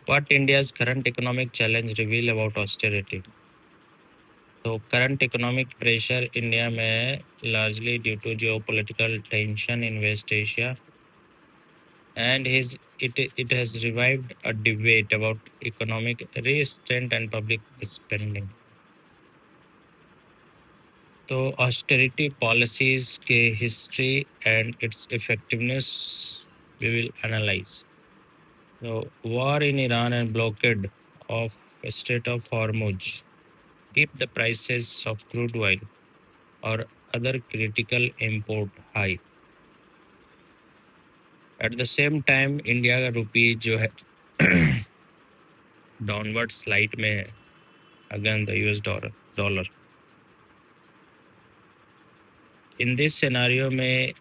What India's current economic challenge reveal about austerity? तो current economic pressure India में largely due to geopolitical tension in West Asia, and it has revived a debate about economic restraint and public spending. तो austerity policies के history and its effectiveness we will analyze. So war in Iran and blockade of Strait of Hormuz keep the prices of crude oil or other critical import high. At the same time, India का रुपी जो है downward slide में है against the US dollar. In this scenario में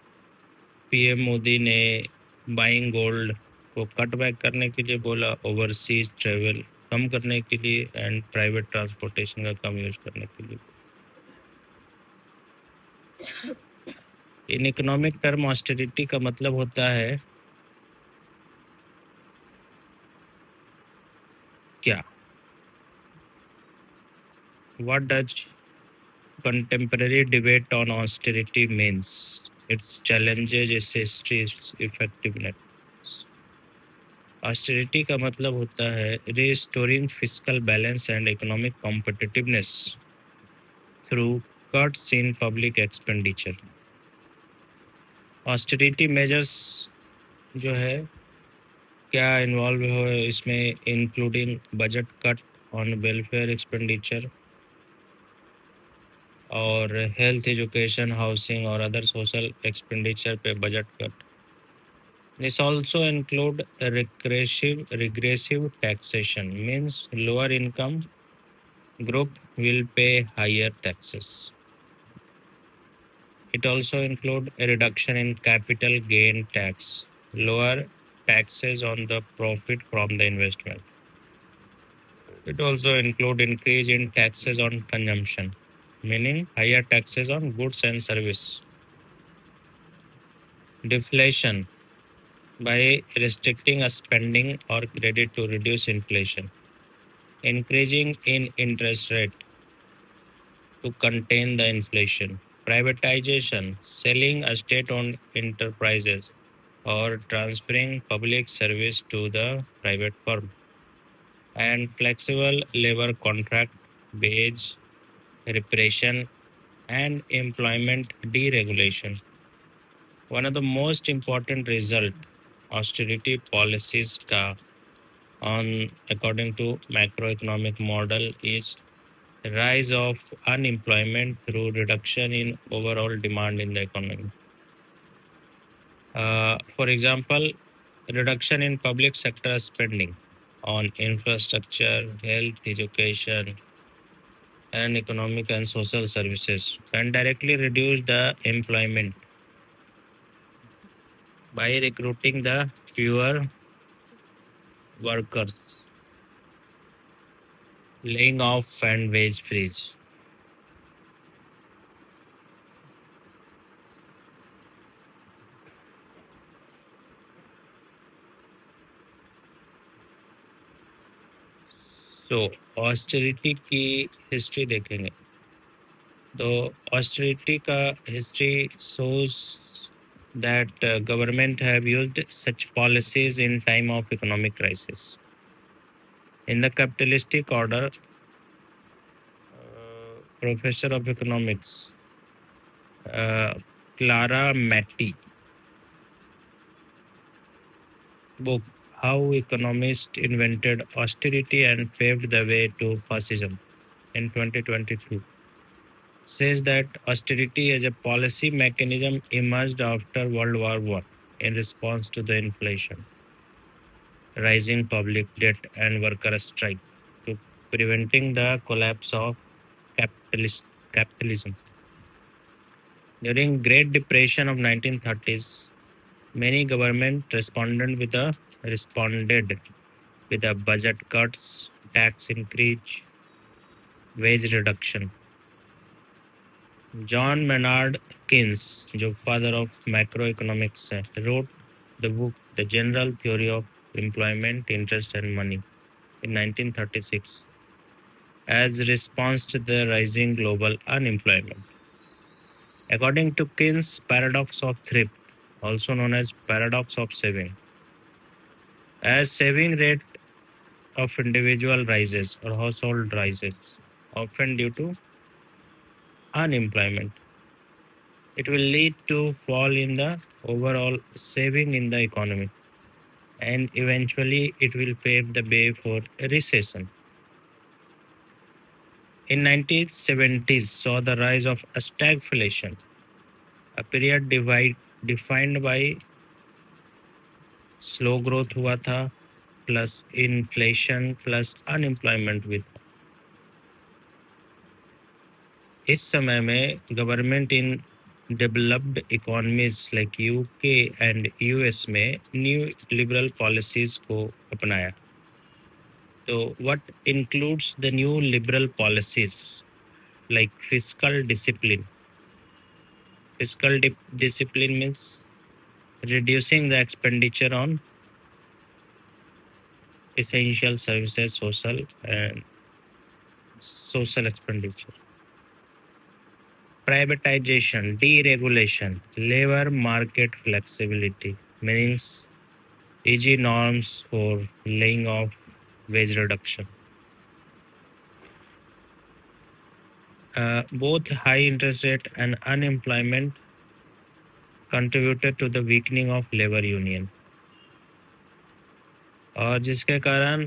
PM Modi ने buying gold को cut back करने के लिए बोला, ओवरसीज ट्रेवल कम करने के लिए एंड प्राइवेट ट्रांसपोर्टेशन का कम यूज करने के लिए. इन इकोनॉमिक टर्म ऑस्टेरिटी का मतलब होता है क्या? What does contemporary debate on austerity means? Its challenges, its history, its effectiveness. Austerity का मतलब होता है restoring fiscal balance and economic competitiveness through cuts in public expenditure. Austerity measures जो है क्या इन्वॉल्व हो इसमें, including budget cut on welfare expenditure और हेल्थ, एजुकेशन, हाउसिंग और अदर सोशल एक्सपेंडिचर पे budget cut. This also include a regressive taxation, means lower income group will pay higher taxes. It also include a reduction in capital gain tax, lower taxes on the profit from the investment. It also include increase in taxes on consumption, meaning higher taxes on goods and service. Deflation, by restricting a spending or credit to reduce inflation. Increasing in interest rate to contain the inflation. Privatization, selling a state-owned enterprises or transferring public service to the private firm. And flexible labor contract, wage repression, and employment deregulation. One of the most important result austerity policies का on according to macroeconomic model is rise of unemployment through reduction in overall demand in the economy. For example, reduction in public sector spending on infrastructure, health, education, and economic and social services can directly reduce the employment by recruiting the fewer workers, laying off and wage freeze. So austerity की history देखेंगे तो austerity का history shows that government have used such policies in time of economic crisis. In the capitalistic order, professor of economics Clara Matti book How Economists Invented Austerity and Paved the Way to Fascism in 2022 says that austerity as a policy mechanism emerged after World War I in response to the inflation, rising public debt and worker strike to preventing the collapse of capitalism. During Great Depression of 1930s, many government responded with a budget cuts, tax increase, wage reduction. John Maynard Keynes, जो father of macroeconomics है, wrote the book The General Theory of Employment, Interest and Money in 1936 as response to the rising global unemployment. According to Keynes' paradox of thrift, also known as paradox of saving, as saving rate of individual rises or household rises, often due to unemployment, it will lead to fall in the overall saving in the economy, and eventually it will pave the way for a recession. In 1970s saw the rise of stagflation, a period defined by slow growth हुआ था plus inflation plus unemployment भी था. इस समय में government in developed economies like UK and US में new liberal policies को अपनाया. तो what includes the new liberal policies like fiscal discipline means reducing the expenditure on essential services, social expenditure. Privatization, deregulation, labor market flexibility, means easy norms for laying off, wage reduction. Both high interest rate and unemployment contributed to the weakening of labor union. और जिसके कारण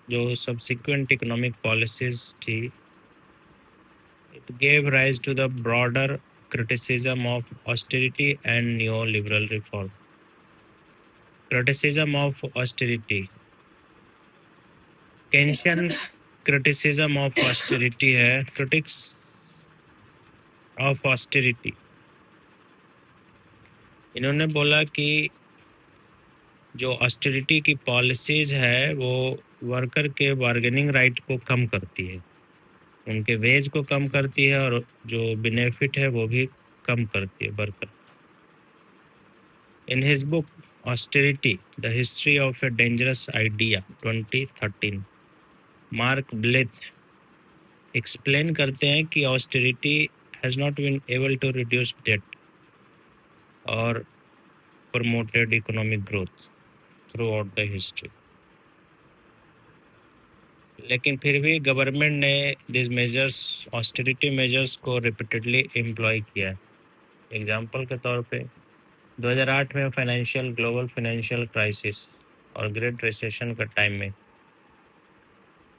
जो subsequent economic policies थी, it gave rise to the broader criticism of austerity and neoliberal reform. Criticism of austerity. Keynesian criticism of austerity है. Critics of austerity इन्होंने बोला कि जो ऑस्टेरिटी की पॉलिसीज है वो वर्कर के बार्गेनिंग राइट को कम करती है, उनके वेज को कम करती है और जो बेनिफिट है वो भी कम करती है worker. In his book Austerity, The History of a Dangerous Idea 2013, Mark Blyth explain करते हैं कि austerity has not been able to reduce debt और promoted economic growth throughout the history. लेकिन फिर भी गवर्नमेंट ने दिस मेजर्स ऑस्टेरिटी मेजर्स को repeatedly employ किया है. एग्जाम्पल के तौर पे 2008 में ग्लोबल फाइनेंशियल क्राइसिस और ग्रेट रिसेशन के टाइम में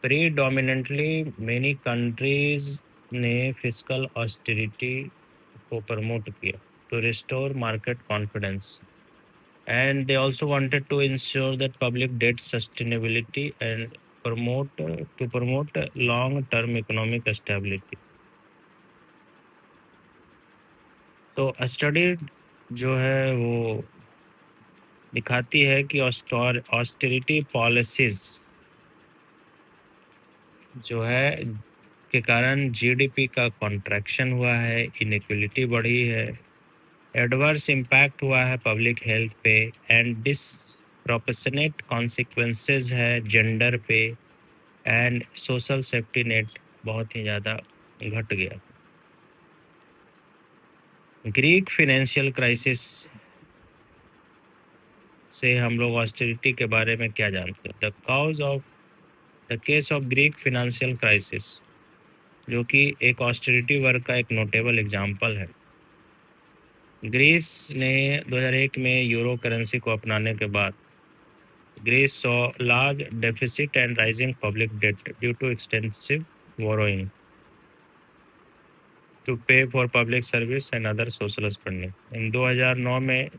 प्रीडोमिनेंटली मेनी कंट्रीज ने फिस्कल ऑस्टेरिटी को प्रमोट किया to restore market confidence, and they also wanted to ensure that public debt sustainability and promote long term economic stability. तो study जो है वो दिखाती है कि ऑस्टेरिटी पॉलिसीज जो है के कारण जीडीपी का कॉन्ट्रैक्शन हुआ है, इनइक्वलिटी बढ़ी है, एडवर्स इम्पैक्ट हुआ है पब्लिक हेल्थ पे, एंड डिसप्रोपोर्शनेट कॉन्सिक्वेंसेस है जेंडर पे, एंड सोशल सेफ्टी नेट बहुत ही ज़्यादा घट गया. ग्रीक फिनेंशियल क्राइसिस से हम लोग ऑस्टेरिटी के बारे में क्या जानते हैं? The case of Greek financial crisis, जो कि एक ऑस्टेरिटी वर्क का एक नोटेबल एग्जाम्पल है. ग्रीस ने 2001 में यूरो करेंसी को अपनाने के बाद Greece saw large deficit and rising public debt due to extensive borrowing to pay for public service and other social spending. In 2009 में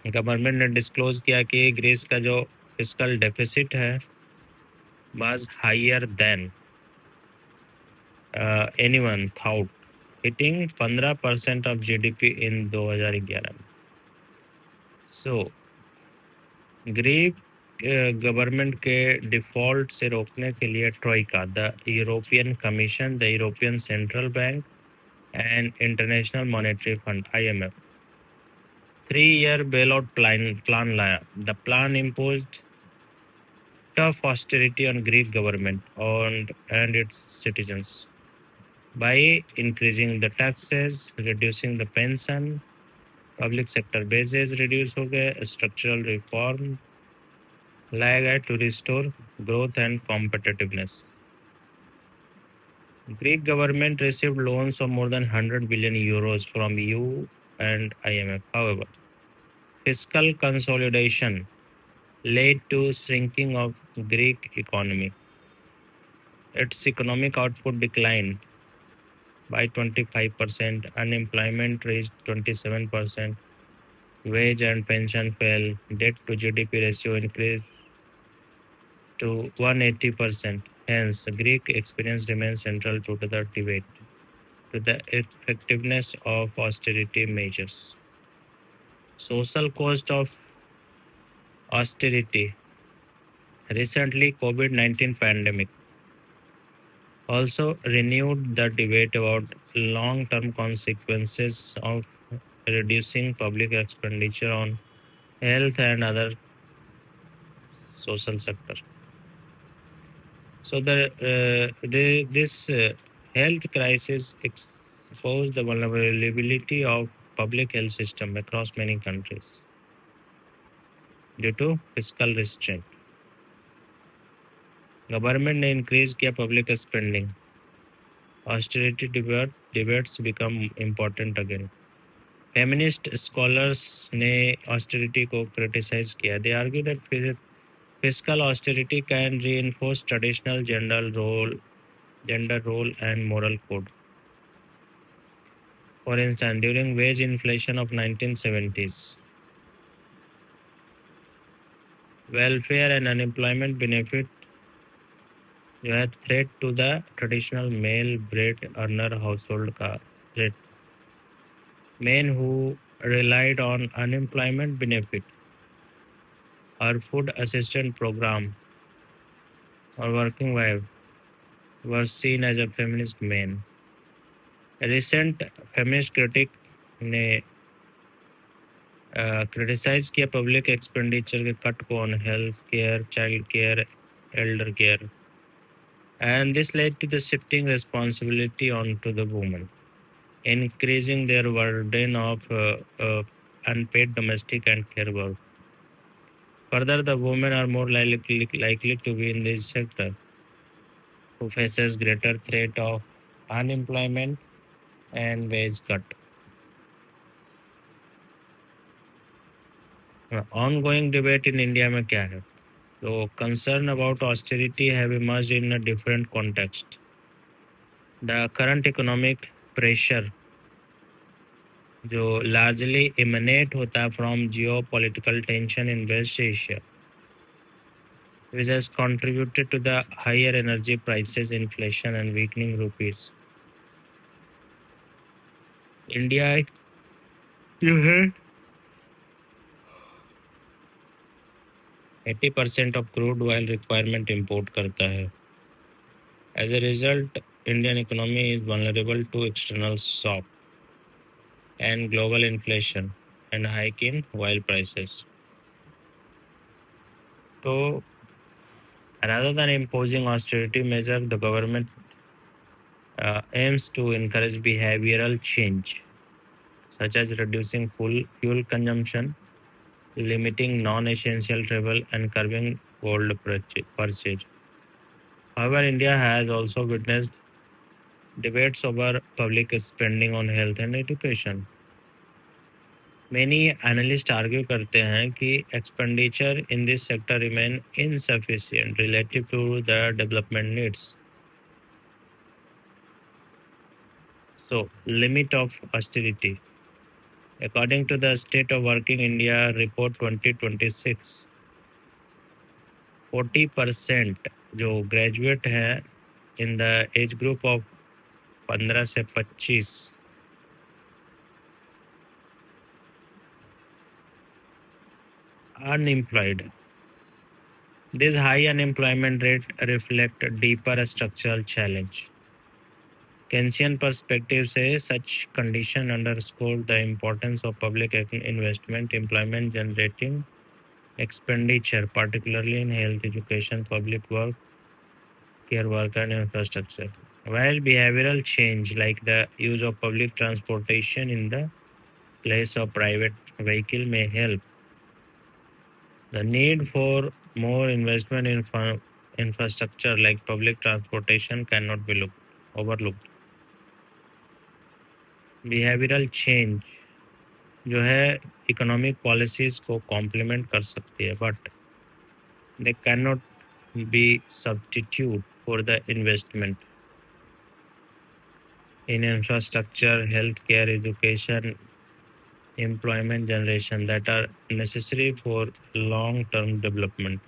गवर्नमेंट ने डिस्क्लोज किया कि ग्रीस का जो फिस्कल डेफिसिट है was higher than anyone thought, hitting 15% of GDP in 2011 में. So Greek government के default से रोकने के लिए troika, the European Commission, the European Central Bank and International Monetary Fund IMF 3-year bailout plan लाया. The plan imposed tough austerity on Greek government and its citizens by increasing the taxes, reducing the pension, public sector bases reduce हो गए, structural reform लाया गया to restore growth and competitiveness. Greek government received loans of more than 100 billion euros from EU and IMF. However, fiscal consolidation led to shrinking of Greek economy. Its economic output declined by 25%, unemployment reached 27%, wage and pension fell, debt to GDP ratio increased to 180%. Hence, Greek experience remains central to the debate to the effectiveness of austerity measures. Social cost of austerity. Recently, COVID-19 pandemic also renewed the debate about long-term consequences of reducing public expenditure on health and other social sector. So this health crisis exposed the vulnerability of public health system across many countries due to fiscal restraint. Government ने increase किया public spending. Austerity debates become important again. Feminist scholars ने austerity को criticize किया. They argue that fiscal austerity can reinforce traditional gender role and moral code. For instance, during wage inflation of 1970s, welfare and unemployment benefit were threat to the traditional male bread earner household का threat. Men who relied on unemployment benefit or food assistance program or working wife were seen as a feminist men. A recent feminist critic ने criticize किया public expenditure के cut को on health care, child care, elder care, and this led to the shifting responsibility onto the women, increasing their burden of unpaid domestic and care work. Further, the women are more likely to be in this sector, who faces greater threat of unemployment and wage cut. Ongoing debate in India में क्या है? So concern about austerity have emerged in a different context. The current economic pressure जो largely emanate होता है from geopolitical tension in West Asia, which has contributed to the higher energy prices, inflation, and weakening rupees. India, you heard, 80% of crude oil requirement import करता है. As a result, Indian economy is vulnerable to external shock and global inflation and hike in oil prices. So, rather than imposing austerity measures, the government aims to encourage behavioral change, such as reducing fuel consumption, limiting non-essential travel, and curbing gold purchase. However, India has also witnessed debates over public spending on health and education. Many analysts argue करते हैं कि expenditure in this sector remain insufficient relative to the development needs. So, limit of austerity. According to the State of Working India Report 2026, 40% जो graduate हैं in the age group of 15 से 25 unemployed. This high unemployment rate reflect a deeper structural challenge. Keynesian perspective says such condition underscore the importance of public investment, employment generating expenditure, particularly in health, education, public work, care work, and infrastructure. While behavioral change, like the use of public transportation in the place of private vehicle, may help, the need for more investment in infrastructure like public transportation cannot be overlooked. Behavioral change जो है economic policies को complement कर सकती है but they cannot be substitute for the investment in infrastructure, healthcare, education, employment generation that are necessary for long-term development.